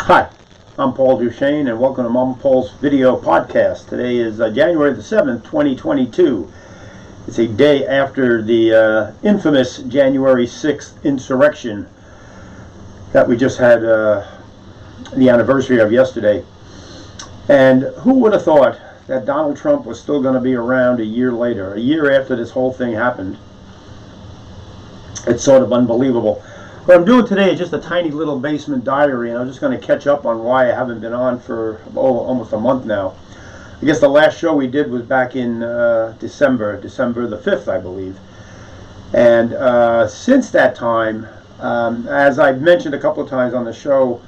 Hi, I'm Paul Duchesne, and welcome to Mom Paul's video podcast. Today is January the 7th, 2022. It's a day after the infamous January 6th insurrection that we just had the anniversary of yesterday. And who would have thought that Donald Trump was still going to be around a year later, a year after this whole thing happened? It's sort of unbelievable. What I'm doing today is just a tiny little basement diary, and I'm just going to catch up on why I haven't been on for almost a month now. I guess the last show we did was back in December the 5th, I believe. And since that time, as I've mentioned a couple of times on the show,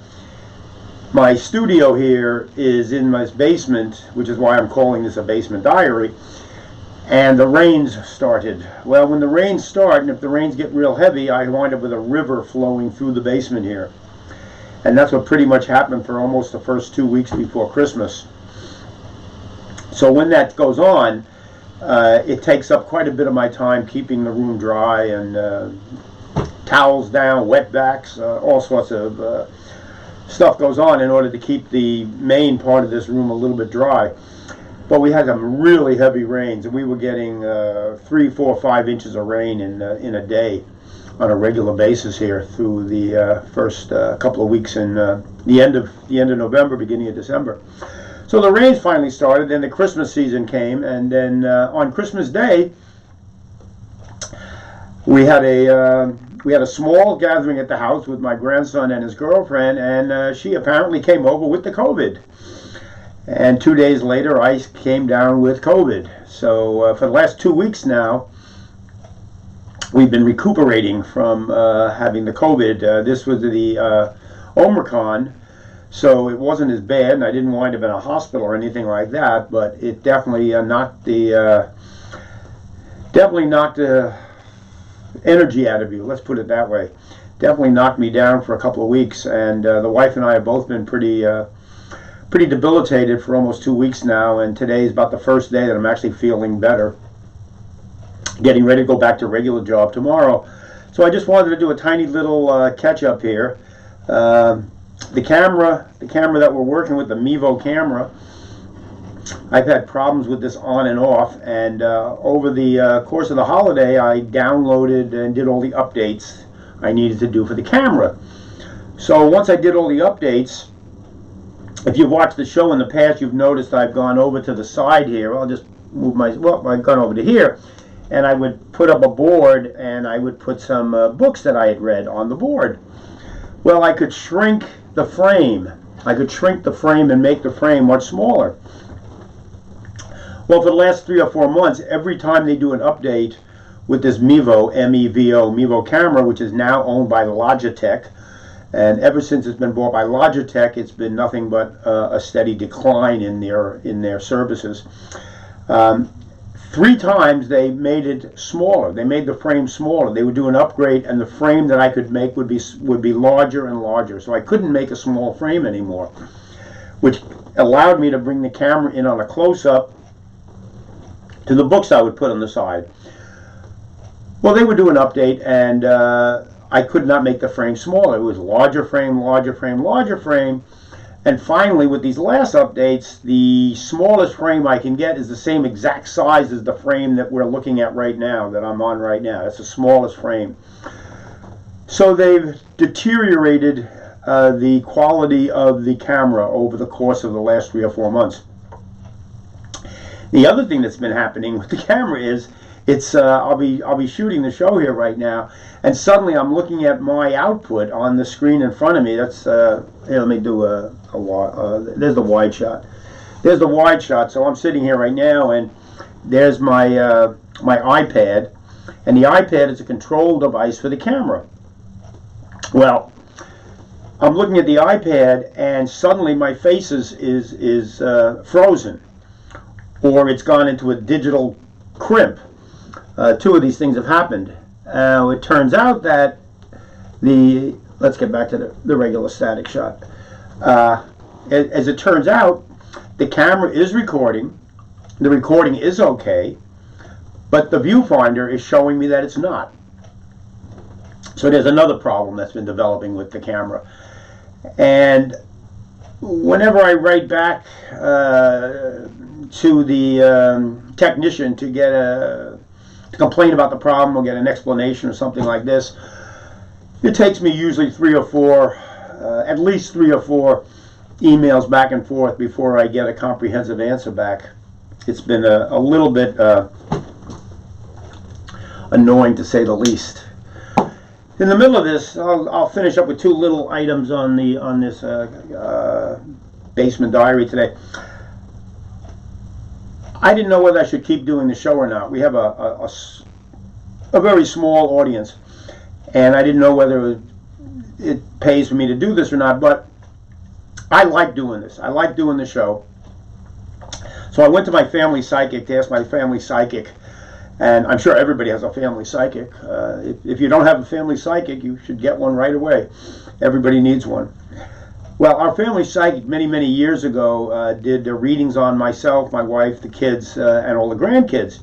my studio here is in my basement, which is why I'm calling this a basement diary. And the rains started. Well, when the rains start, and if the rains get real heavy, I wind up with a river flowing through the basement here. And that's what pretty much happened for almost the first 2 weeks before Christmas. So when that goes on, it takes up quite a bit of my time keeping the room dry, and towels down, wetbacks, all sorts of stuff goes on in order to keep the main part of this room a little bit dry. But we had some really heavy rains, and we were getting 3, 4, 5 inches of rain in a day on a regular basis here through the first couple of weeks in the end of November, beginning of December. So the rains finally started, then the Christmas season came, and then on Christmas Day we had a small gathering at the house with my grandson and his girlfriend, and she apparently came over with the COVID. And 2 days later, I came down with COVID. So for the last 2 weeks now, we've been recuperating from having the COVID. This was the Omicron, so it wasn't as bad, and I didn't wind up in a hospital or anything like that. But it definitely knocked the energy out of you. Let's put it that way. Definitely knocked me down for a couple of weeks, and the wife and I have both been pretty debilitated for almost 2 weeks now, and today is about the first day that I'm actually feeling better, getting ready to go back to regular job tomorrow. So I just wanted to do a tiny little catch up here. The camera that we're working with, the McVeigh camera, I've had problems with this on and off, and over the course of the holiday I downloaded and did all the updates I needed to do for the camera. So once I did all the updates, if you've watched the show in the past, you've noticed I've gone over to the side here. I'll just move I've gone over to here, and I would put up a board, and I would put some books that I had read on the board. Well, I could shrink the frame. I could shrink the frame and make the frame much smaller. Well, for the last 3 or 4 months, every time they do an update with this McVeigh, M-E-V-O, McVeigh camera, which is now owned by Logitech, and ever since it's been bought by Logitech, it's been nothing but a steady decline in their services. 3 times they made it smaller. They made the frame smaller. They would do an upgrade, and the frame that I could make would be larger and larger. So I couldn't make a small frame anymore, which allowed me to bring the camera in on a close-up to the books I would put on the side. Well, they would do an update, and I could not make the frame smaller. It was larger frame, larger frame, larger frame. And finally, with these last updates, the smallest frame I can get is the same exact size as the frame that we're looking at right now, that I'm on right now. That's the smallest frame. So they've deteriorated the quality of the camera over the course of the last 3 or 4 months. The other thing that's been happening with the camera is I'll be shooting the show here right now, and suddenly I'm looking at my output on the screen in front of me. That's here. Let me do there's the wide shot. There's the wide shot. So I'm sitting here right now, and there's my my iPad, and the iPad is a control device for the camera. Well, I'm looking at the iPad, and suddenly my face is frozen, or it's gone into a digital crimp. 2 of these things have happened. It turns out that let's get back to the regular static shot. As it turns out, the camera is recording. The recording is okay, but the viewfinder is showing me that it's not. So there's another problem that's been developing with the camera. And whenever I write back to the technician to get to complain about the problem or get an explanation or something like this, it takes me usually at least three or four emails back and forth before I get a comprehensive answer back. It's been a little bit annoying, to say the least. In the middle of this, I'll finish up with two little items on this basement diary today. I didn't know whether I should keep doing the show or not. We have a very small audience, and I didn't know whether it pays for me to do this or not, but I like doing this. I like doing the show. So I went to my family psychic to ask my family psychic, and I'm sure everybody has a family psychic. If you don't have a family psychic, you should get one right away. Everybody needs one. Well, our family psychic many, many years ago did readings on myself, my wife, the kids, and all the grandkids.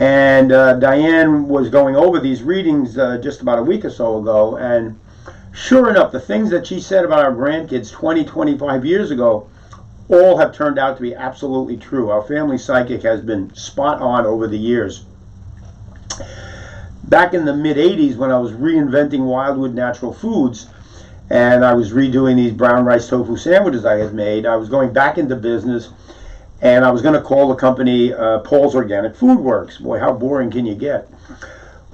And Diane was going over these readings just about a week or so ago, and sure enough, the things that she said about our grandkids 20, 25 years ago all have turned out to be absolutely true. Our family psychic has been spot on over the years. Back in the mid-'80s, when I was reinventing Wildwood Natural Foods, and I was redoing these brown rice tofu sandwiches I had made, I was going back into business, and I was going to call the company Paul's Organic Food Works. Boy, how boring can you get?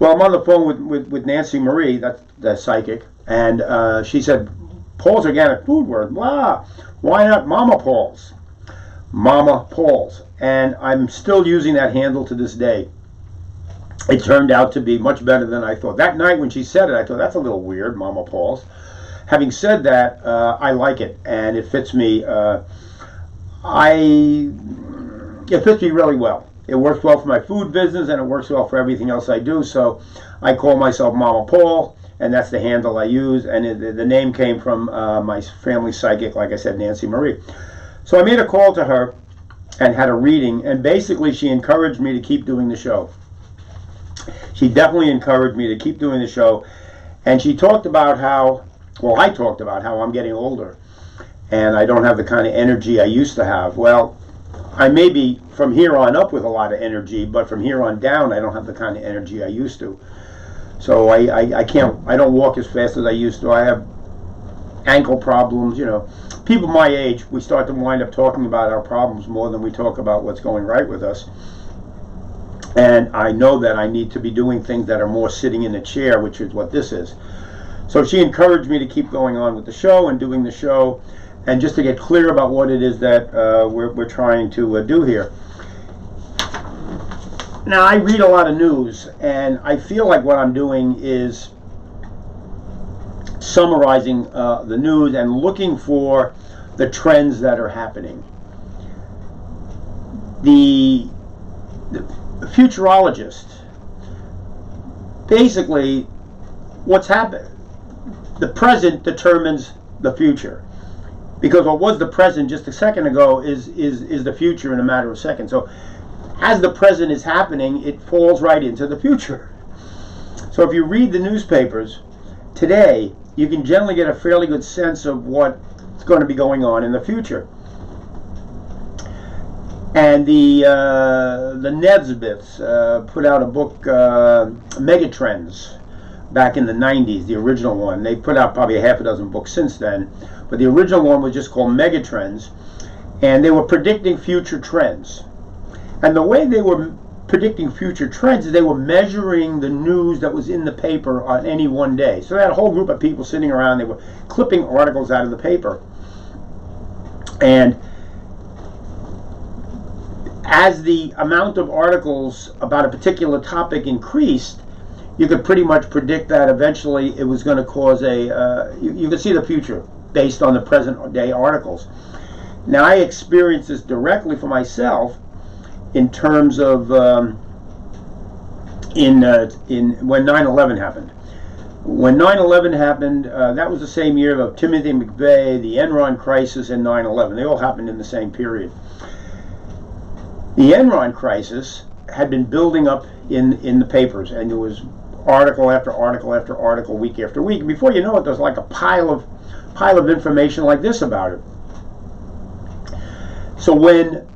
Well, I'm on the phone with Nancy Marie, that's the psychic, and she said, Paul's Organic Food Works, blah. Why not Mama Paul's? Mama Paul's. And I'm still using that handle to this day. It turned out to be much better than I thought. That night when she said it, I thought, that's a little weird, Mama Paul's. Having said that, I like it, and it fits me. It fits me really well. It works well for my food business, and it works well for everything else I do. So I call myself Mama Paul, and that's the handle I use. And the name came from my family psychic, like I said, Nancy Marie. So I made a call to her and had a reading, and basically she encouraged me to keep doing the show. She definitely encouraged me to keep doing the show, and she talked about how, well, I talked about how I'm getting older, and I don't have the kind of energy I used to have. Well, I may be from here on up with a lot of energy, but from here on down, I don't have the kind of energy I used to. So I don't walk as fast as I used to. I have ankle problems, you know. People my age, we start to wind up talking about our problems more than we talk about what's going right with us. And I know that I need to be doing things that are more sitting in a chair, which is what this is. So she encouraged me to keep going on with the show and doing the show, and just to get clear about what it is that we're trying to do here. Now, I read a lot of news, and I feel like what I'm doing is summarizing the news and looking for the trends that are happening. The futurologist, basically, what's happened, the present determines the future. Because what was the present just a second ago is the future in a matter of seconds. So as the present is happening, it falls right into the future. So if you read the newspapers today, you can generally get a fairly good sense of what's going to be going on in the future. And the Nesbits put out a book, Megatrends, back in the 90s, the original one. They put out probably a half a dozen books since then, but the original one was just called Megatrends, and they were predicting future trends. And the way they were predicting future trends is they were measuring the news that was in the paper on any one day. So they had a whole group of people sitting around, they were clipping articles out of the paper. And as the amount of articles about a particular topic increased, you could pretty much predict that eventually it was going to cause you could see the future based on the present day articles. Now, I experienced this directly for myself in terms of when 9/11 happened. When 9/11 happened, that was the same year of Timothy McVeigh, the Enron crisis, and 9/11. They all happened in the same period. The Enron crisis had been building up in the papers, and there was article after article after article, week after week. And before you know it, there's like a pile of information like this about it. So when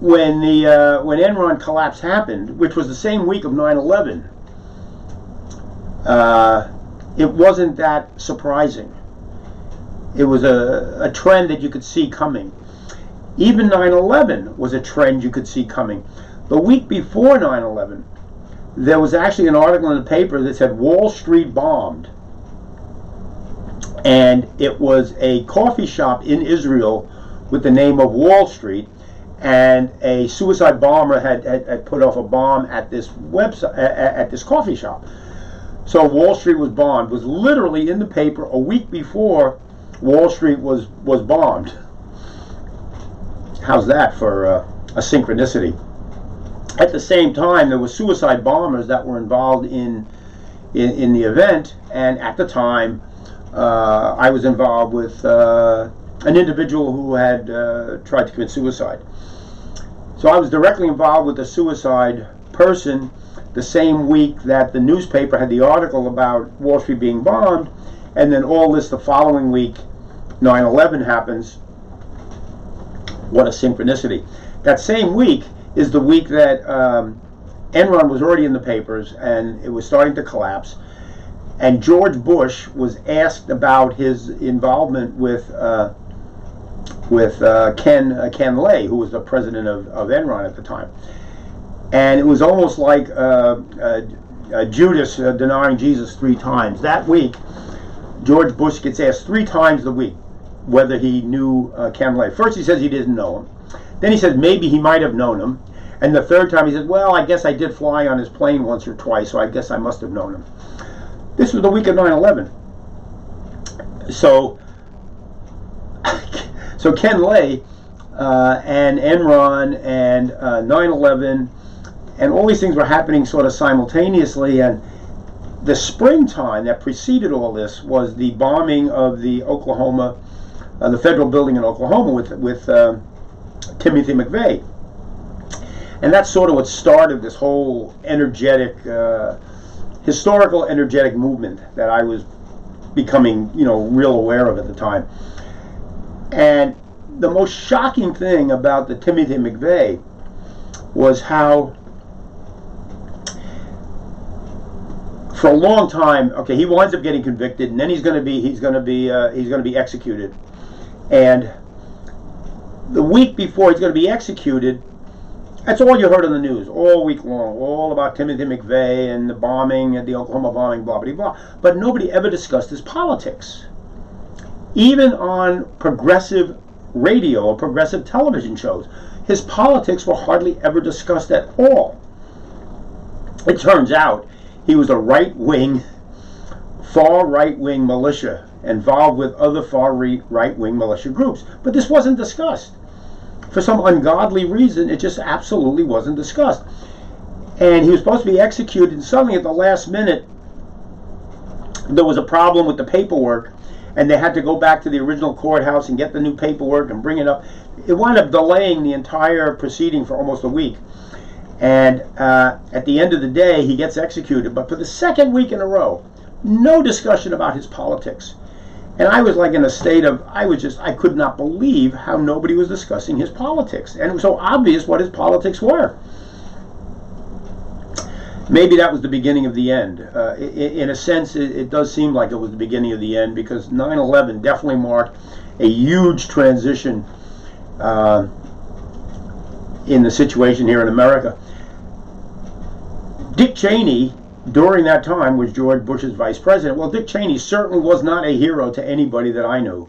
Enron collapse happened, which was the same week of 9/11, it wasn't that surprising. It was a trend that you could see coming. Even 9/11 was a trend you could see coming. The week before 9/11, there was actually an article in the paper that said Wall Street bombed. And it was a coffee shop in Israel with the name of Wall Street, and a suicide bomber had put off a bomb at this website, at this coffee shop. So Wall Street was bombed. It was literally in the paper a week before Wall Street was bombed. How's that for a synchronicity? At the same time, there were suicide bombers that were involved in the event, and at the time, I was involved with an individual who had tried to commit suicide. So I was directly involved with a suicide person the same week that the newspaper had the article about Wall Street being bombed, and then all this the following week, 9/11 happens. What a synchronicity. That same week is the week that Enron was already in the papers and it was starting to collapse, and George Bush was asked about his involvement with Ken Lay, who was the president of Enron at the time. And it was almost like Judas denying Jesus 3 times. That week, George Bush gets asked 3 times the week whether he knew Ken Lay. First he says he didn't know him. Then he says maybe he might have known him. And the third time he said, well, I guess I did fly on his plane once or twice, so I guess I must have known him. This was the week of 9/11. So Ken Lay and Enron and 9/11 and all these things were happening sort of simultaneously, and the springtime that preceded all this was the bombing of the federal building in Oklahoma with Timothy McVeigh. And that's sort of what started this whole energetic, historical energetic movement that I was becoming, real aware of at the time. And the most shocking thing about the Timothy McVeigh was how, for a long time, okay, he winds up getting convicted, and then he's going to be executed. And the week before he's going to be executed, that's all you heard on the news all week long, all about Timothy McVeigh and the bombing, and the Oklahoma bombing, blah, blah, blah. But nobody ever discussed his politics. Even on progressive radio or progressive television shows, his politics were hardly ever discussed at all. It turns out he was a far right-wing militia involved with other far right-wing militia groups. But this wasn't discussed. For some ungodly reason, it just absolutely wasn't discussed. And he was supposed to be executed, and suddenly at the last minute, there was a problem with the paperwork, and they had to go back to the original courthouse and get the new paperwork and bring it up. It wound up delaying the entire proceeding for almost a week. And at the end of the day, he gets executed. But for the second week in a row, no discussion about his politics. And I was like in a state of, I could not believe how nobody was discussing his politics. And it was so obvious what his politics were. Maybe that was the beginning of the end. In a sense, it does seem like it was the beginning of the end, because 9/11 definitely marked a huge transition in the situation here in America. Dick Cheney, during that time, was George Bush's vice president. Well, Dick Cheney certainly was not a hero to anybody that I knew.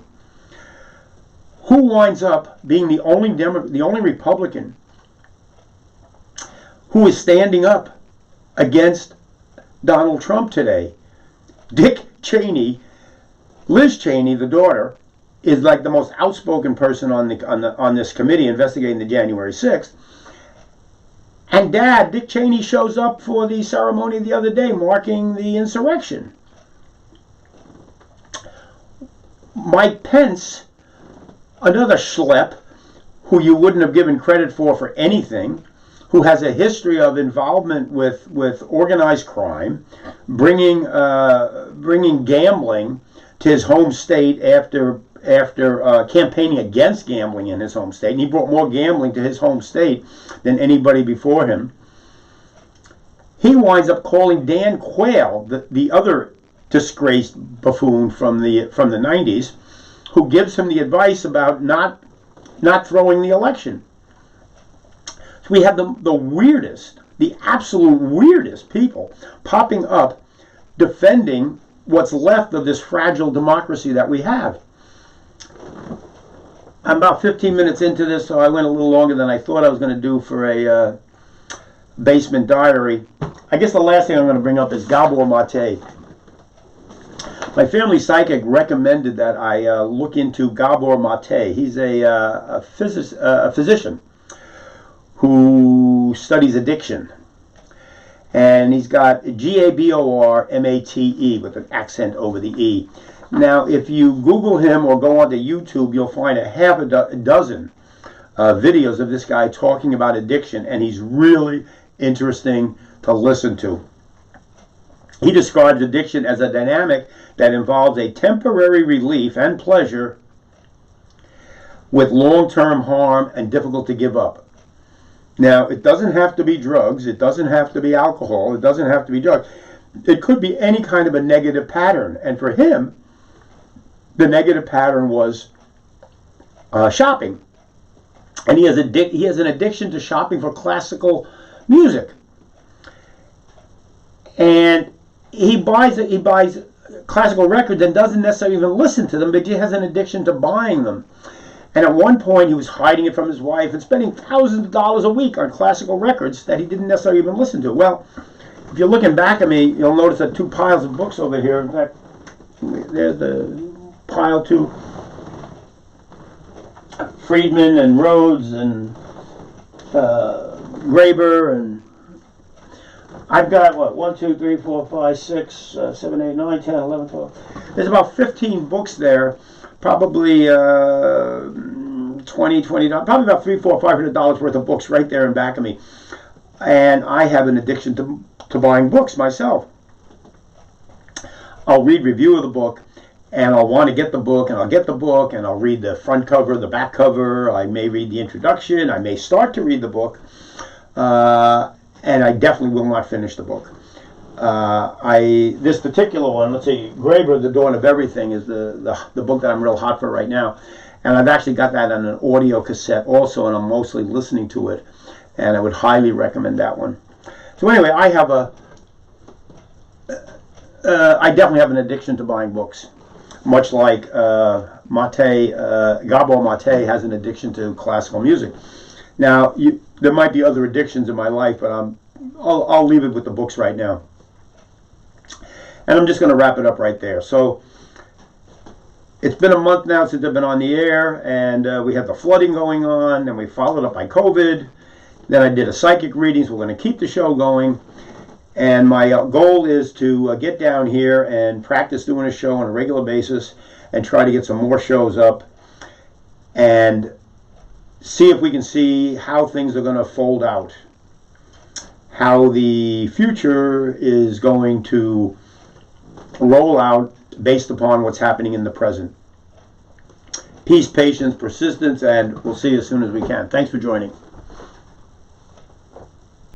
Who winds up being the only Republican who is standing up against Donald Trump today? Dick Cheney. Liz Cheney, the daughter, is like the most outspoken person on this committee investigating the January 6th. And Dad, Dick Cheney, shows up for the ceremony the other day marking the insurrection. Mike Pence, another schlep who you wouldn't have given credit for anything, who has a history of involvement with organized crime, bringing gambling to his home state after after campaigning against gambling in his home state, and he brought more gambling to his home state than anybody before him. He winds up calling Dan Quayle, the other disgraced buffoon from the 90s, who gives him the advice about not throwing the election. So we have the weirdest, the absolute weirdest people popping up defending what's left of this fragile democracy that we have. I'm about 15 minutes into this, so I went a little longer than I thought I was going to do for a basement diary. I guess the last thing I'm going to bring up is Gabor Mate. My family psychic recommended that I look into Gabor Mate. He's a physician who studies addiction. And he's got Gabormate with an accent over the E. Now, if you Google him or go onto YouTube, you'll find a half a dozen videos of this guy talking about addiction, and he's really interesting to listen to. He describes addiction as a dynamic that involves a temporary relief and pleasure with long-term harm and difficult to give up. Now, it doesn't have to be drugs, it doesn't have to be alcohol, it doesn't have to be drugs. It could be any kind of a negative pattern. And for him, the negative pattern was shopping. And he has an addiction to shopping for classical music. And he buys classical records and doesn't necessarily even listen to them, but he has an addiction to buying them. And at one point, he was hiding it from his wife and spending thousands of dollars a week on classical records that he didn't necessarily even listen to. Well, if you're looking back at me, you'll notice that two piles of books over here. In fact, there's the pile two. Friedman and Rhodes and Graeber, and I've got, 1, 2, 3, 4, 5, 6, 7, 8, 9, 10, 11, 12. There's about 15 books there. Probably $20, probably about $300, $400, $500 worth of books right there in back of me. And I have an addiction to buying books myself. I'll read review of the book, and I'll want to get the book, and I'll get the book, and I'll read the front cover, the back cover. I may read the introduction. I may start to read the book, and I definitely will not finish the book. This particular one, let's see, Graeber, The Dawn of Everything, is the book that I'm real hot for right now. And I've actually got that on an audio cassette also, and I'm mostly listening to it. And I would highly recommend that one. So anyway, I definitely have an addiction to buying books. Much like Gabor Mate has an addiction to classical music. Now, there might be other addictions in my life, but I'll leave it with the books right now. And I'm just going to wrap it up right there. So it's been a month now since I've been on the air, and we had the flooding going on, and we followed up by COVID. Then I did a psychic reading, so we're going to keep the show going. And my goal is to get down here and practice doing a show on a regular basis and try to get some more shows up and see if we can see how things are going to fold out, how the future is going to roll out based upon what's happening in the present. Peace, patience, persistence, and we'll see you as soon as we can. Thanks for joining.